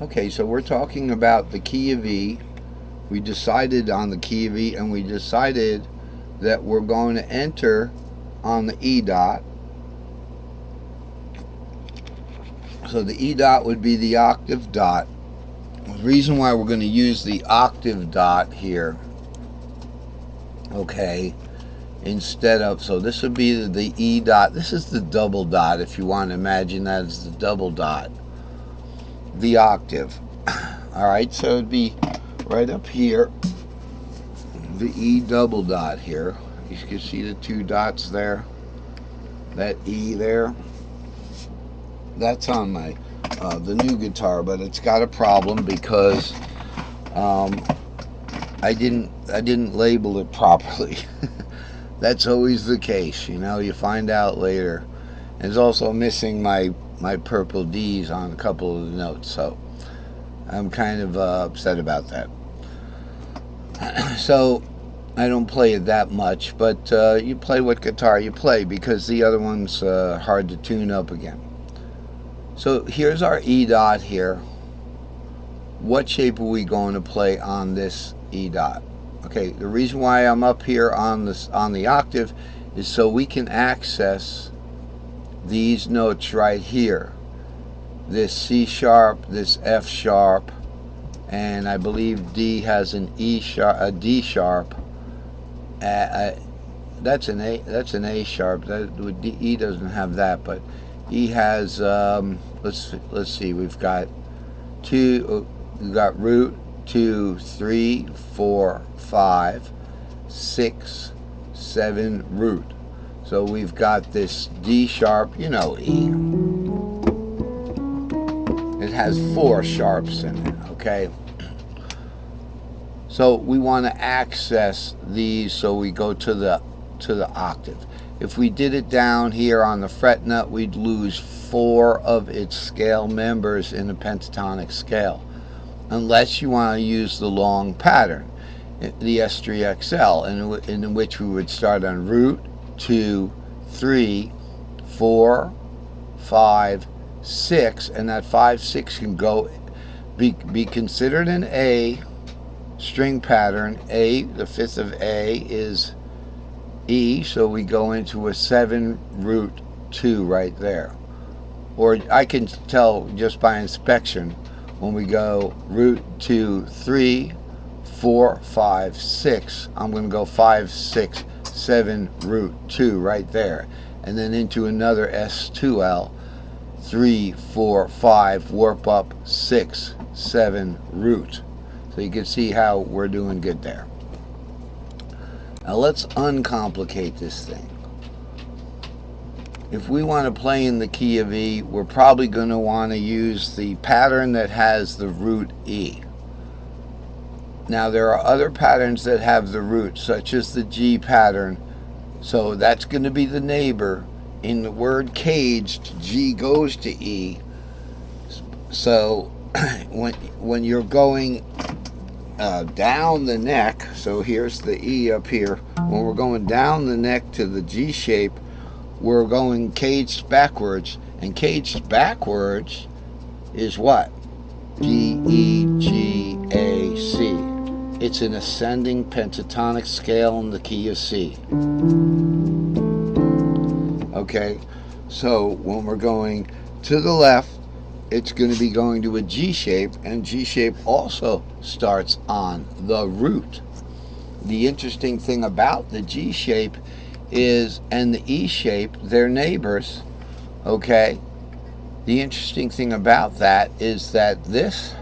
Okay, so we're talking about the key of E. We decided on the key of E, and we decided that we're going to enter on the E dot. So the E dot would be the octave dot. The reason why we're going to use the octave dot here, okay, instead of, so this would be the E dot. This is the double dot, if you want to imagine that as the double dot, the octave. All right, so it'd be right up here, the E double dot here. You can see the two dots there, that E there. That's on my the new guitar, but it's got a problem because I didn't label it properly. That's always the case, you know. You find out later. And it's also missing my purple D's on a couple of the notes, so I'm kind of upset about that. So I don't play it that much, but you play what guitar you play, because the other one's hard to tune up again. So here's our E dot here. What shape are we going to play on this E dot? Okay, the reason why I'm up here on the octave is so we can access these notes right here. This C sharp, this F sharp, and I believe D has an E sharp, a D sharp. That's an A sharp. E doesn't have that, but E has. Let's see. We've got root 2, 3, 4, 5, 6, 7 root. So we've got this D sharp, you know, E. It has 4 sharps in it, okay? So we want to access these, so we go to the octave. If we did it down here on the fret nut, we'd lose 4 of its scale members in a pentatonic scale, unless you want to use the long pattern, the S3XL, in which we would start on root 2, 3, 4, 5, 6, and that 5, 6 can go be considered an A string pattern. A, the fifth of A is E, so we go into a 7 root 2 right there. Or I can tell just by inspection when we go root 2, 3, 4, 5, 6, I'm going to go 5, 6, 7 root 2 right there, and then into another S2L, 3, 4, 5, warp up 6, 7 root. So you can see how we're doing good there. Now let's uncomplicate this thing. If we want to play in the key of E, we're probably going to want to use the pattern that has the root E. Now there are other patterns that have the root, such as the G pattern. So that's going to be the neighbor. In the word caged, G goes to E. So when you're going down the neck, so here's the E up here, when we're going down the neck to the G shape, we're going caged backwards, and caged backwards is what? G, E, G, A, C. It's an ascending pentatonic scale in the key of C. Okay, so when we're going to the left, it's going to be going to a G shape, and G shape also starts on the root. The interesting thing about the G shape is, and the E shape, they're neighbors, okay? The interesting thing about that is that this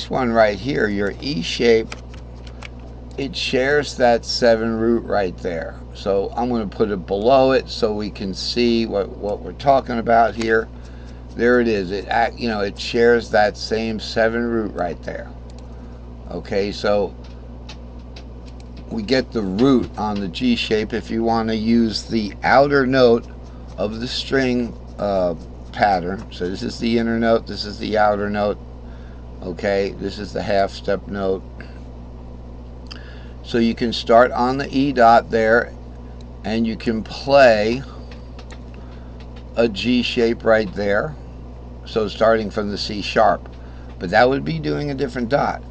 one right here, your E shape, it shares that 7 root right there. So I'm going to put it below it so we can see what we're talking about here. There it is. It shares that same 7 root right there. Okay, so we get the root on the G shape. If you want to use the outer note of the string pattern, so this is the inner note, this is the outer note. Okay, this is the half step note. So you can start on the E dot there, and you can play a G shape right there. So starting from the C sharp, but that would be doing a different dot.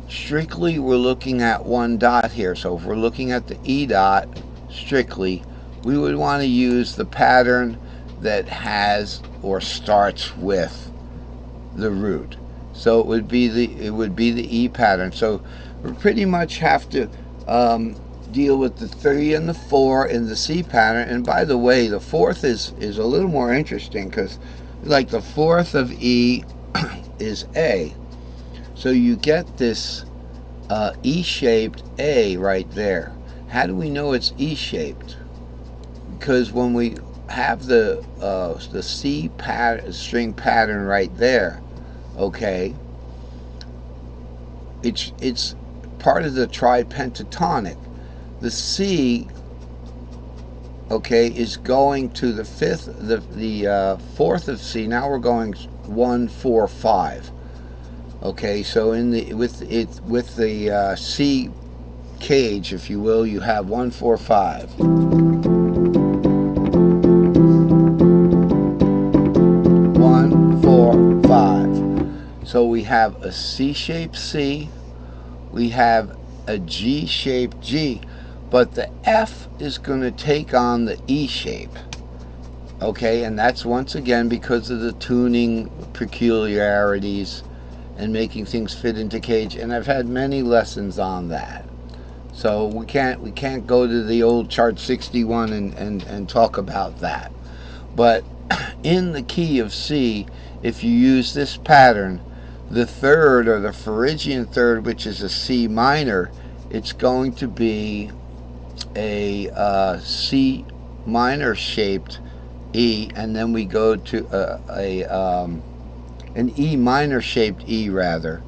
Strictly, we're looking at one dot here. So if we're looking at the E dot strictly, we would want to use the pattern that has or starts with the root. So it would be the E pattern. So we pretty much have to deal with the 3 and the 4 in the C pattern. And by the way, the fourth is a little more interesting, because like the fourth of E is A. So you get this E-shaped A right there. How do we know it's E-shaped? Because when we have the C string pattern right there, okay, it's part of the tripentatonic. The C, okay, is going to the fifth, the fourth of C. Now we're going 1, 4, 5. Okay, so in the with the C cage, if you will, you have 1, 4, 5. 1, 4, 5. So we have a C-shaped C, we have a G-shaped G, but the F is going to take on the E shape. Okay, and that's once again because of the tuning peculiarities and making things fit into cage, and I've had many lessons on that. So we can't go to the old chart 61 and talk about that. But in the key of C, if you use this pattern, the third, or the Phrygian third, which is a C minor, it's going to be a C minor shaped E, and then we go to an E minor shaped E rather.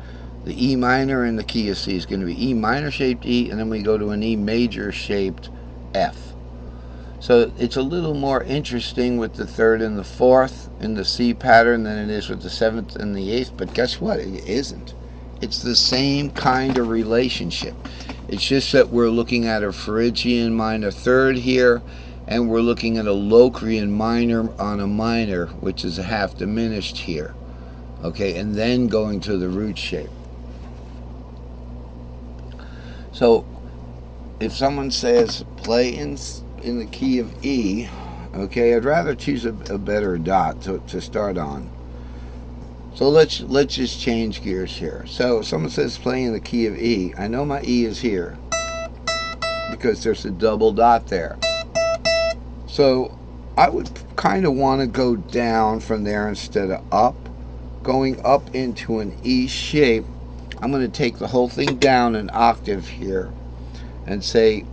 The E minor in the key of C is going to be E minor shaped E, and then we go to an E major shaped F. So it's a little more interesting with the third and the fourth in the C pattern than it is with the seventh and the eighth, but guess what? It isn't. It's the same kind of relationship. It's just that we're looking at a Phrygian minor third here, and we're looking at a Locrian minor on a minor, which is a half diminished here. Okay, and then going to the root shape. So if someone says play in the key of E, okay, I'd rather choose a better dot to start on. So let's just change gears here. So if someone says play in the key of E, I know my E is here because there's a double dot there. So I would kind of want to go down from there instead of up. Going up into an E shape, I'm going to take the whole thing down an octave here and say,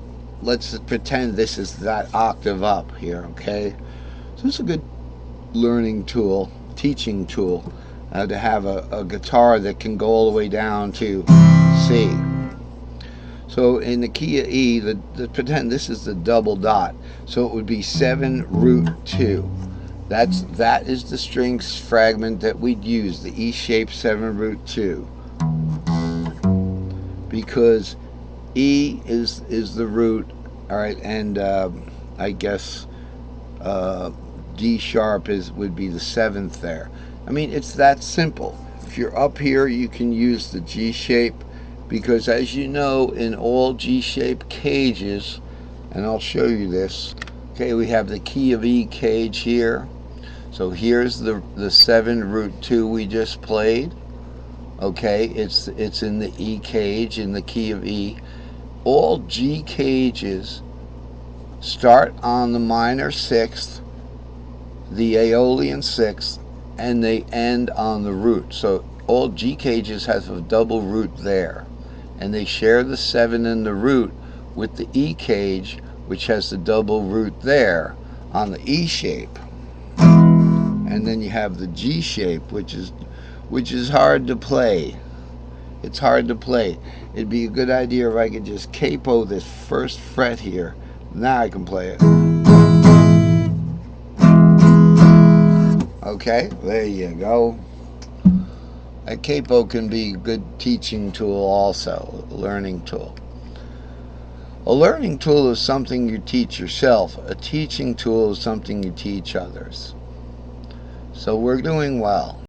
let's pretend this is that octave up here, okay? So it's a good learning tool, teaching tool, to have a guitar that can go all the way down to C. So in the key of E, pretend this is the double dot, so it would be 7 root 2. That is the strings fragment that we'd use, the E-shaped 7 root 2, because E is the root, all right, and I guess D sharp would be the 7th there. I mean, it's that simple. If you're up here, you can use the G shape, because as you know, in all G-shaped cages, and I'll show you this, okay, we have the key of E cage here. So here's the 7 root 2 we just played. Okay, it's in the E cage, in the key of E. All G cages start on the minor 6th, the Aeolian 6th, and they end on the root. So all G cages have a double root there, and they share the 7 and the root with the E cage, which has the double root there on the E shape. And then you have the G shape, which is hard to play. It's hard to play. It'd be a good idea if I could just capo this first fret here. Now I can play it. Okay, there you go. A capo can be a good teaching tool also, a learning tool. A learning tool is something you teach yourself. A teaching tool is something you teach others. So we're doing well.